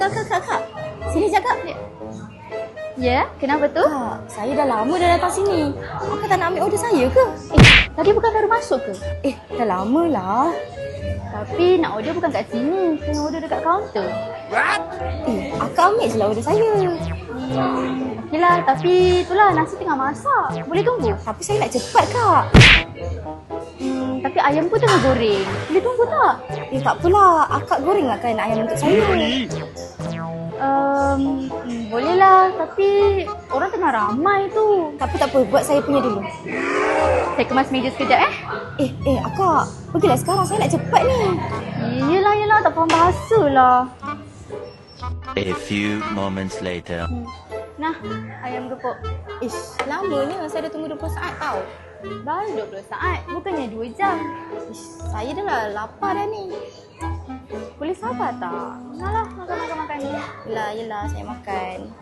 Kak. Sini sekejap. Ya, kenapa tu? Kak, saya dah lama dah datang sini. Kakak tak nak ambil order saya ke? Tadi bukan baru masuk ke? Dah lama lah. Tapi nak order bukan kat sini. Kena order dekat kaunter. Akak ambil je lah order saya. Okeylah, tapi itulah nasi tengah masak. Boleh tunggu? Tapi saya nak cepat, Kak. Tapi ayam pun tengah goreng. Boleh tunggu tak? Tak apalah. Akak goreng lah kan ayam untuk saya. Bolehlah, tapi orang tengah ramai tu. Tak apa. Buat saya punya dulu. Saya kemas meja sekejap Akak. Pergilah sekarang. Saya nak cepat ni. Yelah, tak faham bahasa lah. A few moments later. Nah, ayam gepuk. Lamanya. Saya dah tunggu 20 saat tau. Baru 20 saat, bukannya 2 jam. Saya dah lah lapar dah ni. Boleh sabar tak? Nalah, makan. Yelah, saya makan.